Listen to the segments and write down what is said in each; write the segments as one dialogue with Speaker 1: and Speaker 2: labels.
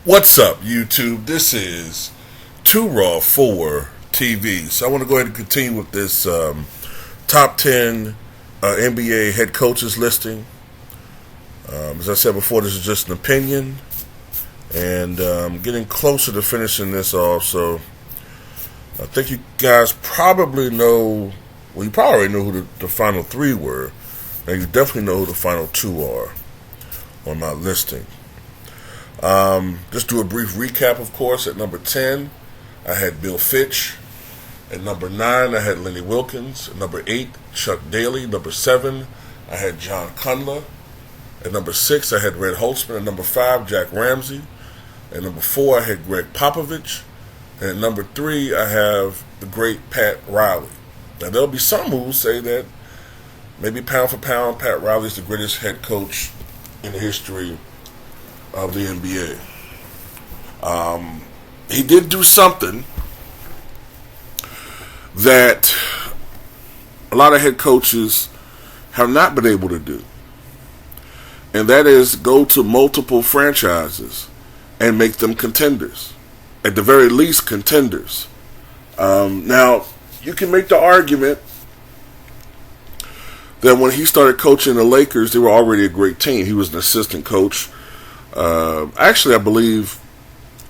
Speaker 1: What's up, YouTube? This is Too Raw for TV. So I want to go ahead and continue with this top 10 NBA head coaches listing. As I said before, this is just an opinion, and getting closer to finishing this off. So I think you guys probably know. Well, you probably already know who the final three were. Now you definitely know who the final two are on my listing. Just do a brief recap, of course. At number 10, I had Bill Fitch. At number 9, I had Lenny Wilkins. At number 8, Chuck Daly. Number 7, I had John Cundler. At number 6, I had Red Holtzman. At number 5, Jack Ramsey. At number 4, I had Greg Popovich. And at number 3, I have the great Pat Riley. Now, there'll be some who say that maybe pound for pound, Pat Riley is the greatest head coach in the history of the NBA. He did do something that a lot of head coaches have not been able to do, and that is go to multiple franchises and make them contenders, at the very least contenders. Now, you can make the argument that when he started coaching the Lakers, they were already a great team. He was an assistant coach. Actually, I believe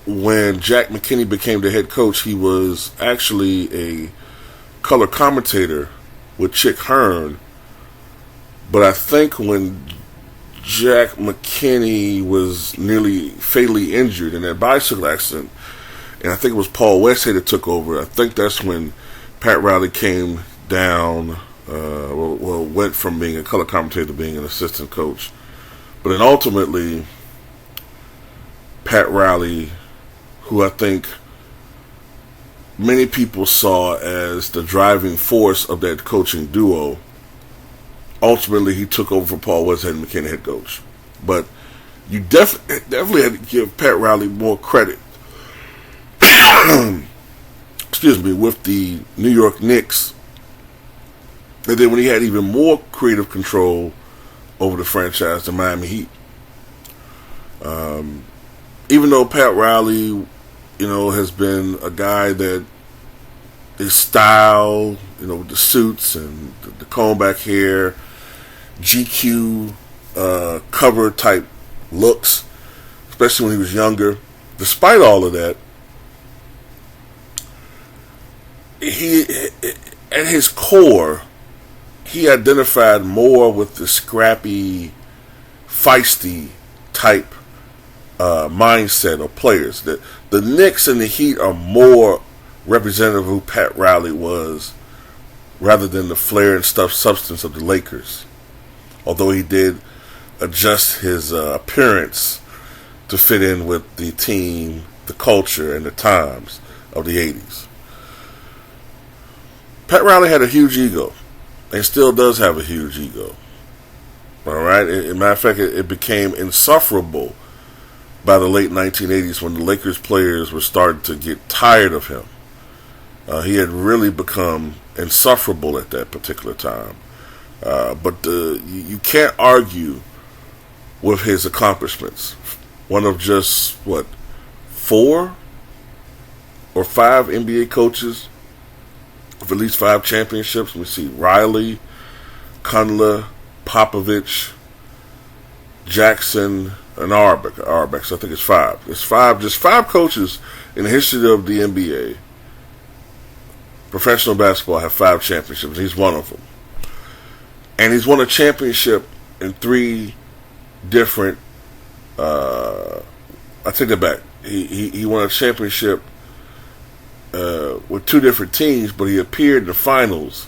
Speaker 1: when Jack McKinney became the head coach, he was actually a color commentator with Chick Hearn. But I think when Jack McKinney was nearly fatally injured in that bicycle accident, and I think it was Paul Westhead that took over, I think that's when Pat Riley came down, went from being a color commentator to being an assistant coach. But then ultimately, Pat Riley, who I think many people saw as the driving force of that coaching duo, ultimately he took over for Paul Westhead and McKinney head coach. But you definitely had to give Pat Riley more credit. Excuse me, with the New York Knicks. And then when he had even more creative control over the franchise, the Miami Heat. Even though Pat Riley, has been a guy that his style, with the suits and the comb back hair, GQ cover type looks, especially when he was younger. Despite all of that, he, at his core, he identified more with the scrappy, feisty type mindset of players. The Knicks and the Heat are more representative of who Pat Riley was, rather than the flair and substance of the Lakers. Although he did adjust his appearance to fit in with the team, the culture, and the times of the 80s. Pat Riley had a huge ego, and still does have a huge ego. All right? As a matter of fact, it became insufferable by the late 1980s when the Lakers players were starting to get tired of him. He had really become insufferable at that particular time. But you can't argue with his accomplishments. One of just, 4 or 5 NBA coaches with at least 5 championships. Let me see. Riley, Cundler, Popovich, Jackson, and Auerbach. So I think it's 5. It's 5. Just 5 coaches in the history of the NBA, professional basketball, have 5 championships. He's one of them. And he's won a championship in 3 different, I take that back. He won a championship with 2 different teams, but he appeared in the finals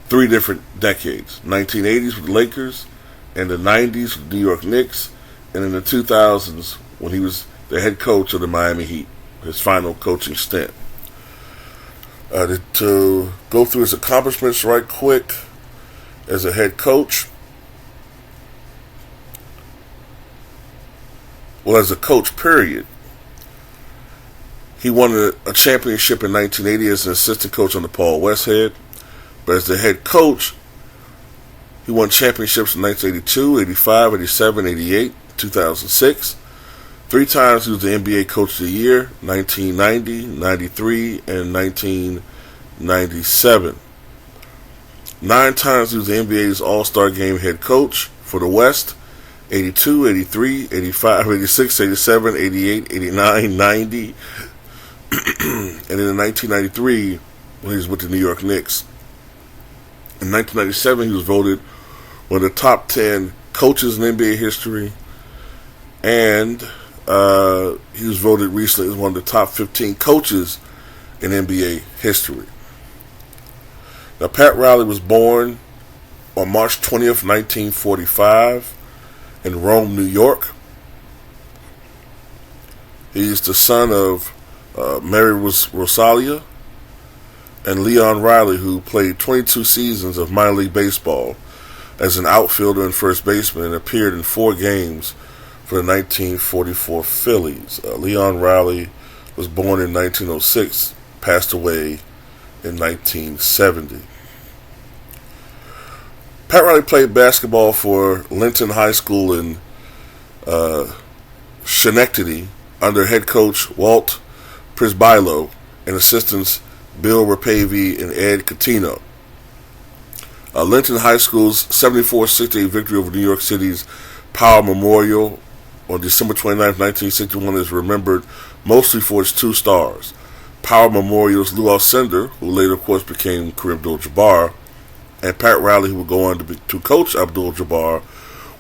Speaker 1: 3 different decades. 1980s with the Lakers, and the 90s with the New York Knicks, and in the 2000s when he was the head coach of the Miami Heat, his final coaching stint. To go through his accomplishments right quick as a head coach. Well, as a coach, period. He won a championship in 1980 as an assistant coach under Paul Westhead. But as the head coach, he won championships in 1982, 85, 87, 88, 2006. 3 times he was the NBA Coach of the Year, 1990, 93, and 1997. 9 times he was the NBA's All-Star Game head coach for the West, 82, 83, 85, 86, 87, 88, 89, 90, and in 1993 when he was with the New York Knicks. In 1997 he was voted one of the top 10 coaches in NBA history, and he was voted recently as one of the top 15 coaches in NBA history. Now, Pat Riley was born on March 20th, 1945 in Rome, New York. He's the son of Mary Rosalia and Leon Riley, who played 22 seasons of minor league baseball as an outfielder and first baseman and appeared in 4 games for the 1944 Phillies. Leon Riley was born in 1906, passed away in 1970. Pat Riley played basketball for Linton High School in Schenectady under head coach Walt Prisbilo and assistants Bill Rapavi and Ed Catino. Linton High School's 74-68 victory over New York City's Power Memorial on December 29, 1961 is remembered mostly for its 2 stars. Power Memorial's Lou Alcindor, who later of course became Kareem Abdul-Jabbar, and Pat Riley, who would go on to coach Abdul-Jabbar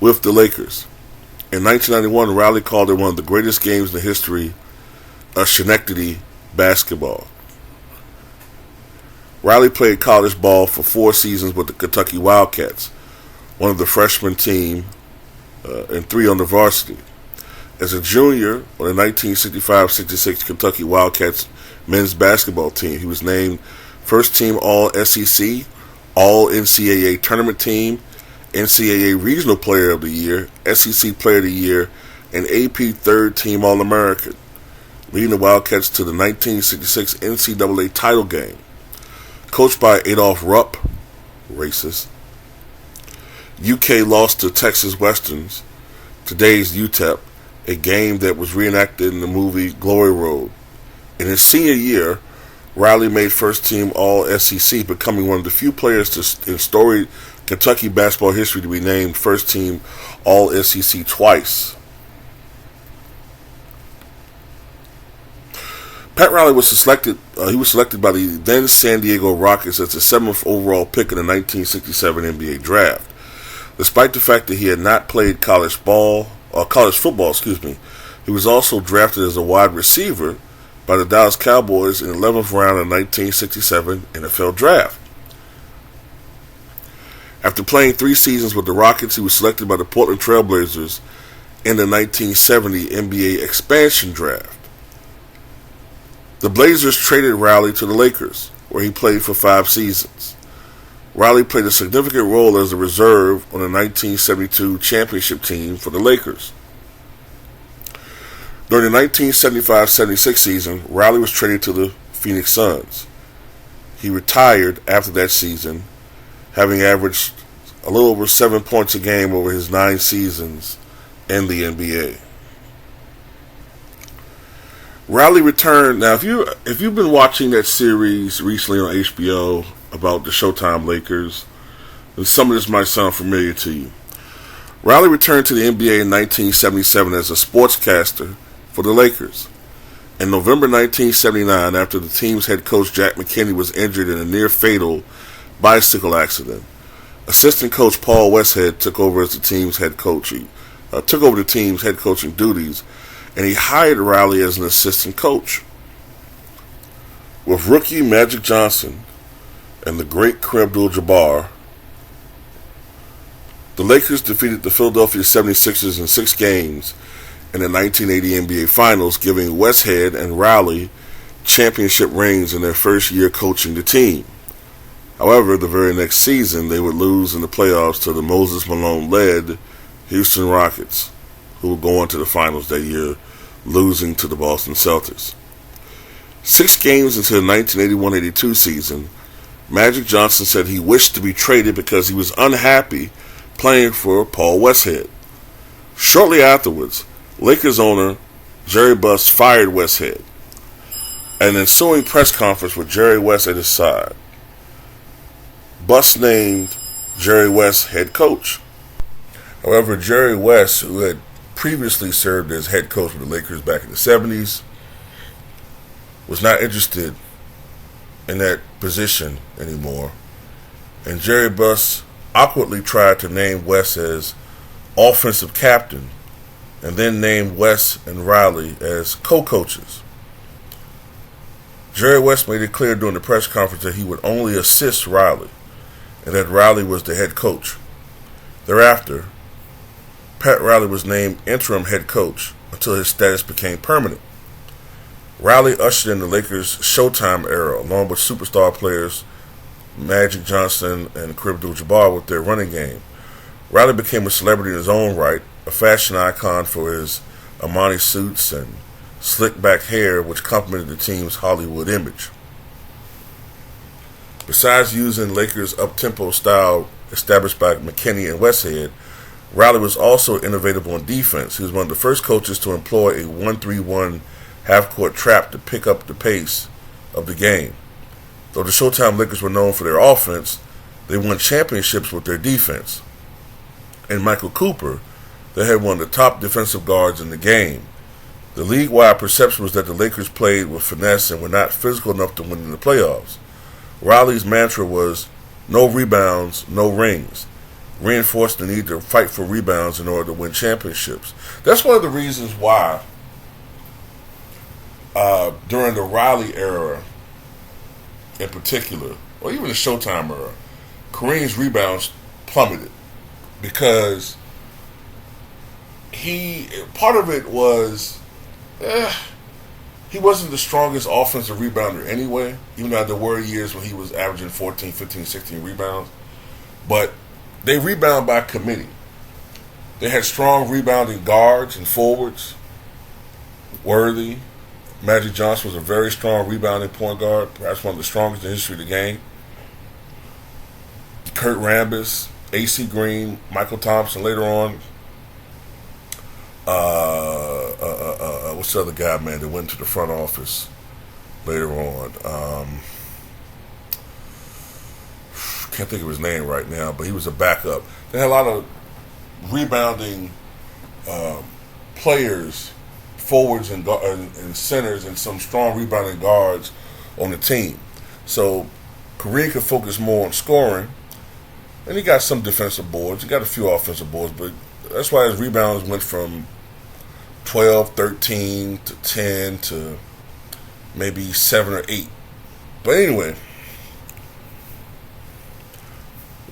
Speaker 1: with the Lakers. In 1991, Riley called it one of the greatest games in the history of Schenectady basketball. Riley played college ball for 4 seasons with the Kentucky Wildcats, one of the freshman team, and 3 on the varsity. As a junior on the 1965-66 Kentucky Wildcats men's basketball team, he was named first team All-SEC, All-NCAA Tournament Team, NCAA Regional Player of the Year, SEC Player of the Year, and AP Third Team All-American, leading the Wildcats to the 1966 NCAA title game. Coached by Adolph Rupp, racist, UK lost to Texas Westerns, today's UTEP, a game that was reenacted in the movie Glory Road. In his senior year, Riley made first team All-SEC, becoming one of the few players in storied Kentucky basketball history to be named first team All-SEC twice. Pat Riley was selected. He was selected by the then San Diego Rockets as the 7th overall pick in the 1967 NBA draft. Despite the fact that he had not played college football, he was also drafted as a wide receiver by the Dallas Cowboys in the 11th round of the 1967 NFL Draft. After playing 3 seasons with the Rockets, he was selected by the Portland Trail Blazers in the 1970 NBA Expansion Draft. The Blazers traded Riley to the Lakers, where he played for 5 seasons. Riley played a significant role as a reserve on the 1972 championship team for the Lakers. During the 1975-76 season, Riley was traded to the Phoenix Suns. He retired after that season, having averaged a little over 7 points a game over his 9 seasons in the NBA. Riley returned. Now, if you've been watching that series recently on HBO about the Showtime Lakers, then some of this might sound familiar to you. Riley returned to the NBA in 1977 as a sportscaster for the Lakers. In November 1979, after the team's head coach Jack McKinney was injured in a near-fatal bicycle accident, assistant coach Paul Westhead took over as the team's head coach. He took over the team's head coaching duties, and he hired Riley as an assistant coach. With rookie Magic Johnson and the great Kareem Abdul-Jabbar, the Lakers defeated the Philadelphia 76ers in 6 games in the 1980 NBA Finals, giving Westhead and Riley championship rings in their first year coaching the team. However, the very next season, they would lose in the playoffs to the Moses Malone-led Houston Rockets, who would go on to the finals that year, losing to the Boston Celtics. 6 games into the 1981-82 season, Magic Johnson said he wished to be traded because he was unhappy playing for Paul Westhead. Shortly afterwards, Lakers owner Jerry Buss fired Westhead. An ensuing press conference with Jerry West at his side, Buss named Jerry West head coach. However, Jerry West, who had previously served as head coach for the Lakers back in the 70s, was not interested in that position anymore. And Jerry Buss awkwardly tried to name West as offensive captain and then named West and Riley as co-coaches. Jerry West made it clear during the press conference that he would only assist Riley and that Riley was the head coach. Thereafter, Pat Riley was named interim head coach until his status became permanent. Riley ushered in the Lakers' Showtime era along with superstar players Magic Johnson and Kareem Abdul-Jabbar with their running game. Riley became a celebrity in his own right, a fashion icon for his Armani suits and slick back hair which complemented the team's Hollywood image. Besides using Lakers' up-tempo style established by McKinney and Westhead, Riley was also innovative on defense. He was one of the first coaches to employ a 1-3-1 half-court trap to pick up the pace of the game. Though the Showtime Lakers were known for their offense, they won championships with their defense. And Michael Cooper, they had one of the top defensive guards in the game. The league-wide perception was that the Lakers played with finesse and were not physical enough to win in the playoffs. Riley's mantra was, no rebounds, no rings, reinforcing the need to fight for rebounds in order to win championships. That's one of the reasons why, during the Riley era in particular, or even the Showtime era, Kareem's rebounds plummeted because part of it was he wasn't the strongest offensive rebounder anyway, even though there were years when he was averaging 14, 15, 16 rebounds. But they rebound by committee. They had strong rebounding guards and forwards. Worthy. Magic Johnson was a very strong rebounding point guard, perhaps one of the strongest in the history of the game. Kurt Rambis, A.C. Green, Michael Thompson later on. What's the other guy, man, that went to the front office later on? Can't think of his name right now, but he was a backup. They had a lot of rebounding players, forwards and centers, and some strong rebounding guards on the team. So Kareem could focus more on scoring, and he got some defensive boards. He got a few offensive boards, but that's why his rebounds went from 12, 13 to 10 to maybe 7 or 8. But anyway,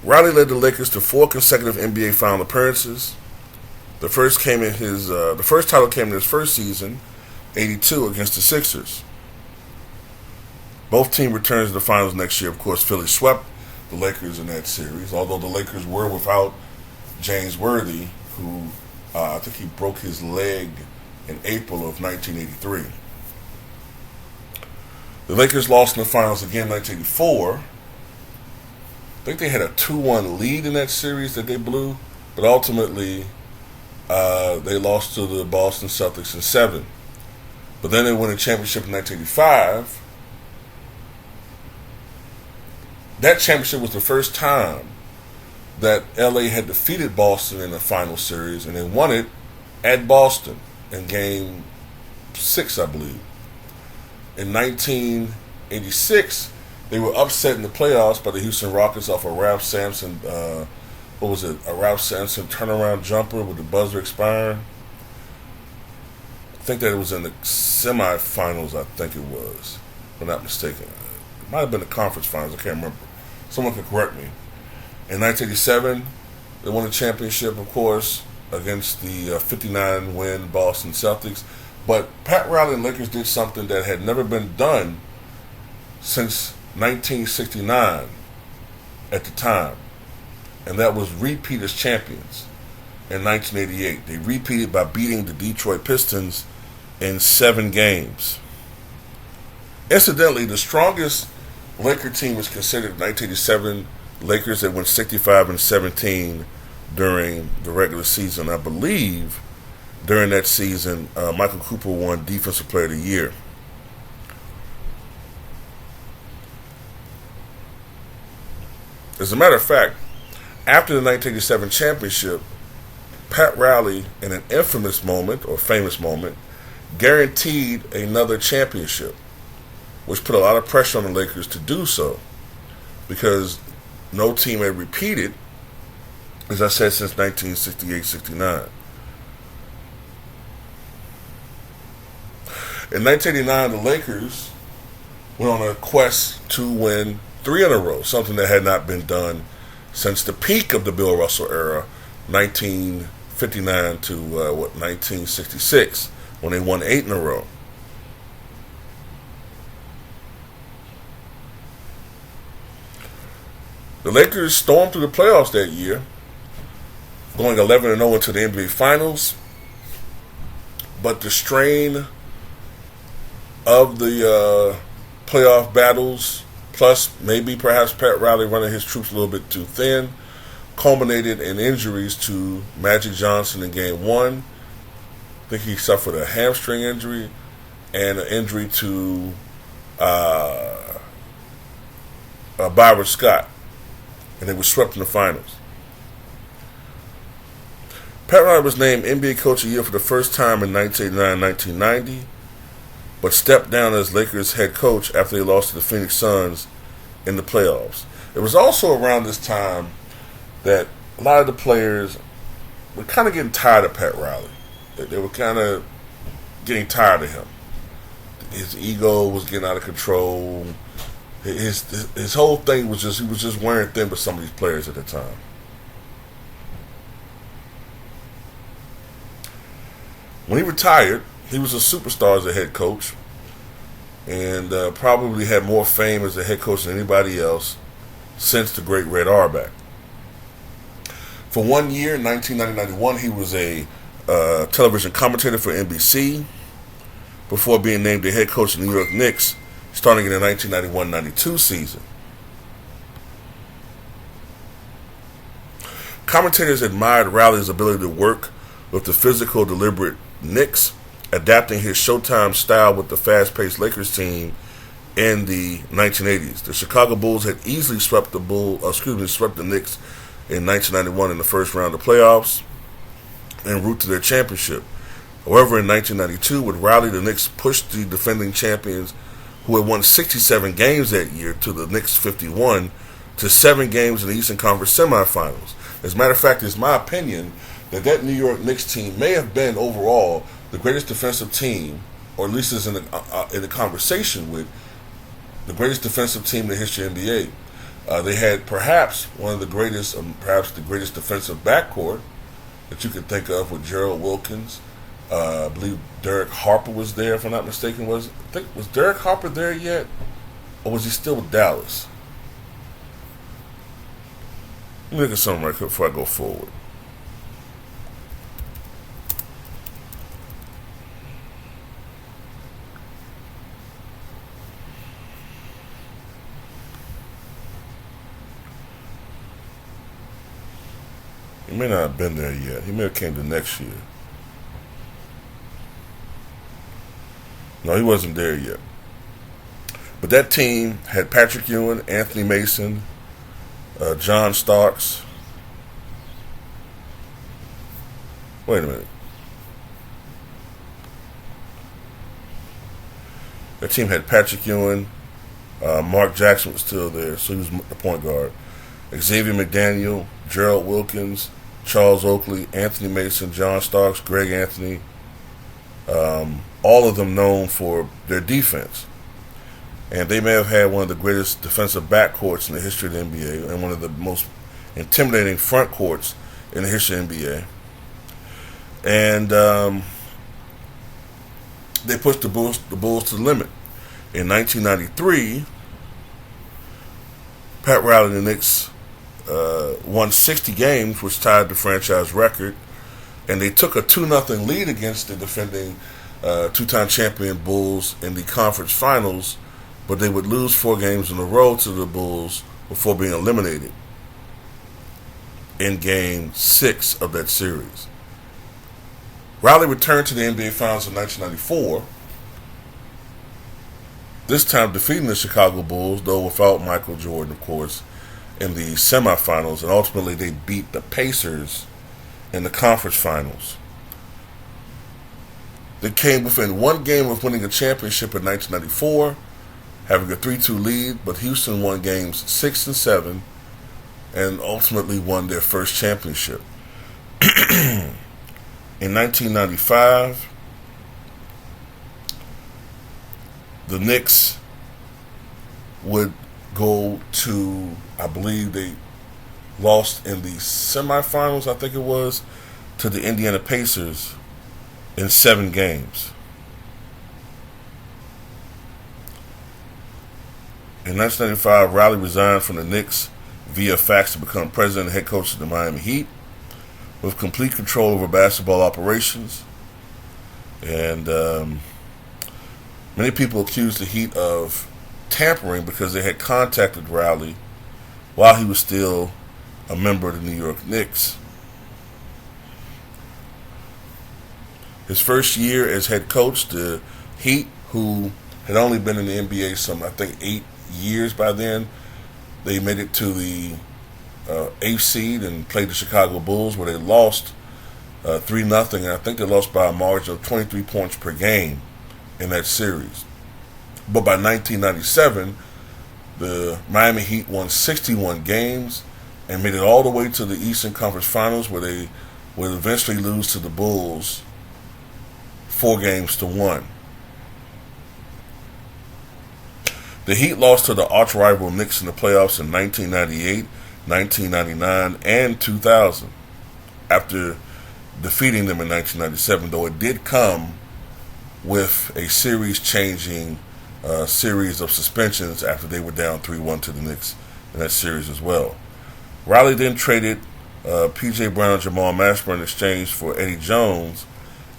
Speaker 1: Riley led the Lakers to 4 consecutive NBA Final appearances. The first title came in his first season, '82, against the Sixers. Both teams returned to the finals next year. Of course, Philly swept the Lakers in that series, although the Lakers were without James Worthy, who I think he broke his leg in April of 1983. The Lakers lost in the finals again in 1984. I think they had a 2-1 lead in that series that they blew, but ultimately they lost to the Boston Celtics in 7. But then they won a championship in 1985. That championship was the first time that LA had defeated Boston in the final series, and they won it at Boston in Game 6, I believe. In 1986, they were upset in the playoffs by the Houston Rockets off a Ralph Sampson, a Ralph Sampson turnaround jumper with the buzzer expiring. I think that it was in the semifinals, I think it was, if I'm not mistaken. It might have been the conference finals, I can't remember. Someone could correct me. In 1987, they won the championship, of course, against the 59-win Boston Celtics. But Pat Riley and Lakers did something that had never been done since 1969 at the time, and that was repeat as champions in 1988. They repeated by beating the Detroit Pistons in 7 games. Incidentally, the strongest Laker team is considered 1987 Lakers that went 65-17 during the regular season. I believe During that season, Michael Cooper won Defensive Player of the Year. As a matter of fact, after the 1987 championship, Pat Riley, in an infamous moment, or famous moment, guaranteed another championship, which put a lot of pressure on the Lakers to do so, because no team had repeated, as I said, since 1968-69. In 1989, the Lakers went on a quest to win 3 in a row, something that had not been done since the peak of the Bill Russell era, 1959 to 1966, when they won 8 in a row. The Lakers stormed through the playoffs that year, going 11-0 into the NBA Finals, but the strain of the playoff battles, plus maybe perhaps Pat Riley running his troops a little bit too thin, culminated in injuries to Magic Johnson in Game 1. I think he suffered a hamstring injury and an injury to Byron Scott, and they were swept in the finals. Pat Riley was named NBA Coach of the Year for the first time in 1989-1990, but stepped down as Lakers head coach after they lost to the Phoenix Suns in the playoffs. It was also around this time that a lot of the players were kind of getting tired of Pat Riley. They were kind of getting tired of him. His ego was getting out of control. His whole thing was he was just wearing thin with some of these players at the time. When he retired, he was a superstar as a head coach, and probably had more fame as a head coach than anybody else since the great Red Auerbach. For 1 year, in 1990-91, he was a television commentator for NBC before being named the head coach of the New York Knicks starting in the 1991-92 season. Commentators admired Riley's ability to work with the physical, deliberate Knicks, adapting his Showtime style with the fast-paced Lakers team in the 1980s. The Chicago Bulls had easily swept the Knicks in 1991 in the first round of playoffs en route to their championship. However, in 1992, with Riley, the Knicks pushed the defending champions, who had won 67 games that year, to the Knicks 51, to 7 games in the Eastern Conference semifinals. As a matter of fact, it's my opinion that New York Knicks team may have been overall the greatest defensive team, or at least is in the conversation with the greatest defensive team in the history of the NBA. They had perhaps one of the greatest, perhaps the greatest defensive backcourt that you could think of, with Gerald Wilkins. I believe Derek Harper was there, if I'm not mistaken. Was Derek Harper there yet, or was he still with Dallas? Let me look at something right quick before I go forward. He may not have been there yet. He may have came to next year. No, he wasn't there yet. But that team had Patrick Ewing, Anthony Mason, John Starks. Wait a minute. That team had Patrick Ewing. Mark Jackson was still there, so he was the point guard. Xavier McDaniel, Gerald Wilkins, Charles Oakley, Anthony Mason, John Starks, Greg Anthony. All of them known for their defense. And they may have had one of the greatest defensive backcourts in the history of the NBA, and one of the most intimidating front courts in the history of the NBA. And they pushed the Bulls to the limit. In 1993, Pat Riley and the Knicks won 60 games, which tied the franchise record, and they took a 2-0 lead against the defending two-time champion Bulls in the conference finals, but they would lose 4 games in a row to the Bulls before being eliminated in Game 6 of that series. Riley returned to the NBA Finals in 1994, this time defeating the Chicago Bulls, though without Michael Jordan, of course, in the semifinals, and ultimately they beat the Pacers in the conference finals. They came within one game of winning a championship in 1994, having a 3-2 lead, but Houston won games 6 and 7 and ultimately won their first championship. In 1995, the Knicks would go to, I believe they lost in the semifinals, I think it was, to the Indiana Pacers in 7 games. In 1995, Riley resigned from the Knicks via fax to become president and head coach of the Miami Heat, with complete control over basketball operations. And many people accused the Heat of tampering because they had contacted Riley while he was still a member of the New York Knicks. His first year as head coach, the Heat, who had only been in the NBA some, I think, 8 years by then, they made it to the 8th seed and played the Chicago Bulls, where they lost 3-0, and I think they lost by a margin of 23 points per game in that series. But by 1997, the Miami Heat won 61 games and made it all the way to the Eastern Conference Finals, where they would eventually lose to the Bulls 4-1. The Heat lost to the arch-rival Knicks in the playoffs in 1998, 1999, and 2000, after defeating them in 1997, though it did come with a series-changing series of suspensions after they were down 3-1 to the Knicks in that series as well. Riley then traded P.J. Brown and Jamal Mashburn in exchange for Eddie Jones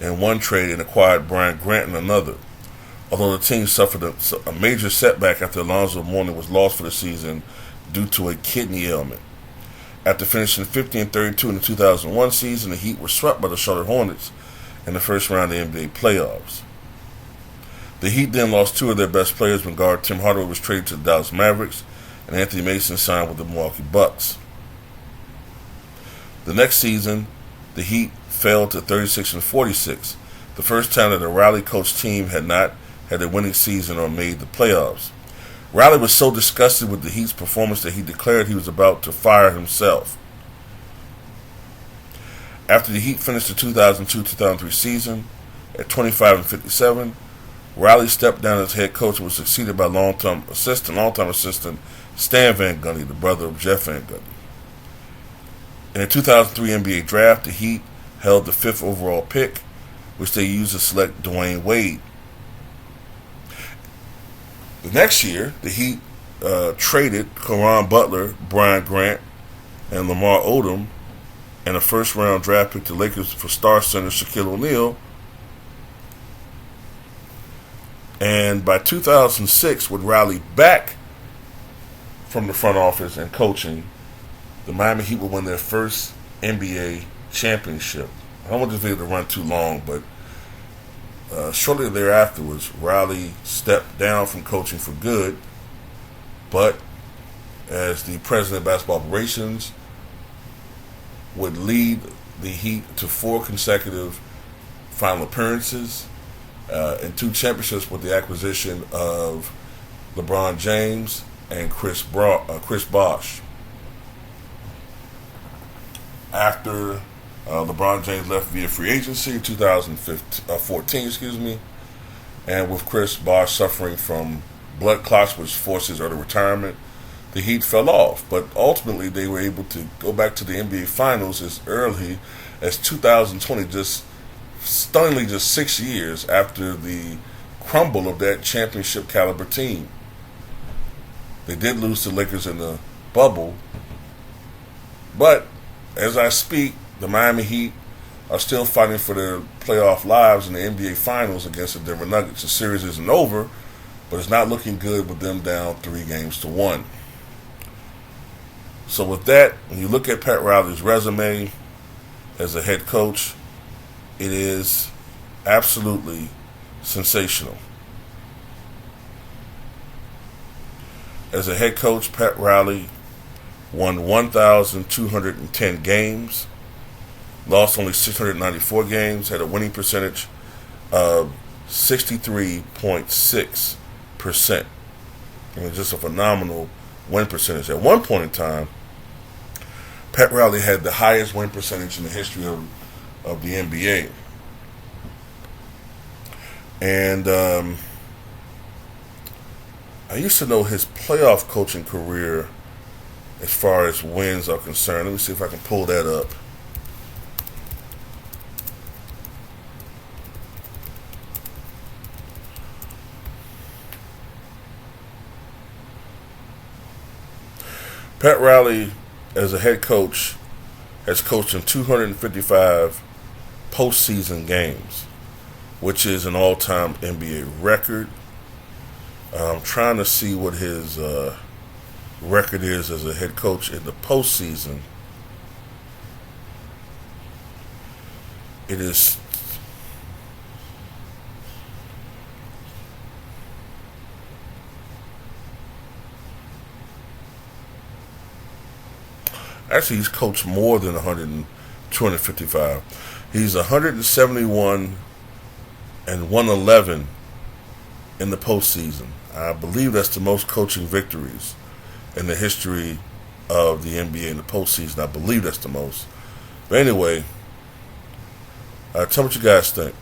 Speaker 1: in one trade and acquired Brian Grant in another, although the team suffered a major setback after Alonzo Mourning was lost for the season due to a kidney ailment. After finishing 50-32 in the 2001 season, the Heat were swept by the Charlotte Hornets in the first round of the NBA playoffs. The Heat then lost 2 of their best players when guard Tim Hardaway was traded to the Dallas Mavericks and Anthony Mason signed with the Milwaukee Bucks. The next season, the Heat fell to 36-46, the first time that a Riley-coached team had not had a winning season or made the playoffs. Riley was so disgusted with the Heat's performance that he declared he was about to fire himself. After the Heat finished the 2002-2003 season at 25-57, Riley stepped down as head coach and was succeeded by longtime assistant Stan Van Gundy, the brother of Jeff Van Gundy. In the 2003 NBA draft, the Heat held the 5th overall pick, which they used to select Dwayne Wade. The next year, the Heat traded Caron Butler, Brian Grant, and Lamar Odom, and a first-round draft pick to the Lakers for star center Shaquille O'Neal. And by 2006, with Riley back from the front office and coaching, the Miami Heat would win their first NBA championship. I don't want this video to run too long, but shortly thereafter, Riley stepped down from coaching for good, but as the president of basketball operations, would lead the Heat to 4 consecutive final appearances and 2 championships with the acquisition of LeBron James and Chris Bosh. After LeBron James left via free agency in 2014, and with Chris Bosh suffering from blood clots, which forced his early retirement, the Heat fell off. But ultimately, they were able to go back to the NBA Finals as early as 2020, just stunningly just 6 years after the crumble of that championship caliber team. They did lose to the Lakers in the bubble, but as I speak, the Miami Heat are still fighting for their playoff lives in the NBA Finals against the Denver Nuggets. The series isn't over, but it's not looking good with them down 3-1. So with that, when you look at Pat Riley's resume as a head coach, It is absolutely sensational. As a head coach, Pat Riley won 1,210 games, lost only 694 games, had a winning percentage of 63.6%. I mean, just a phenomenal win percentage. At one point in time, Pat Riley had the highest win percentage in the history of the NBA. And I used to know his playoff coaching career as far as wins are concerned. Let me see if I can pull that up. Pat Riley, as a head coach, has coached in 255 postseason games, which is an all-time NBA record. I'm trying to see what his record is as a head coach in the postseason. It is actually, he's coached more than 255. He's 171 and 111 in the postseason. I believe that's the most coaching victories in the history of the NBA in the postseason. I believe that's the most. But anyway, tell me what you guys think.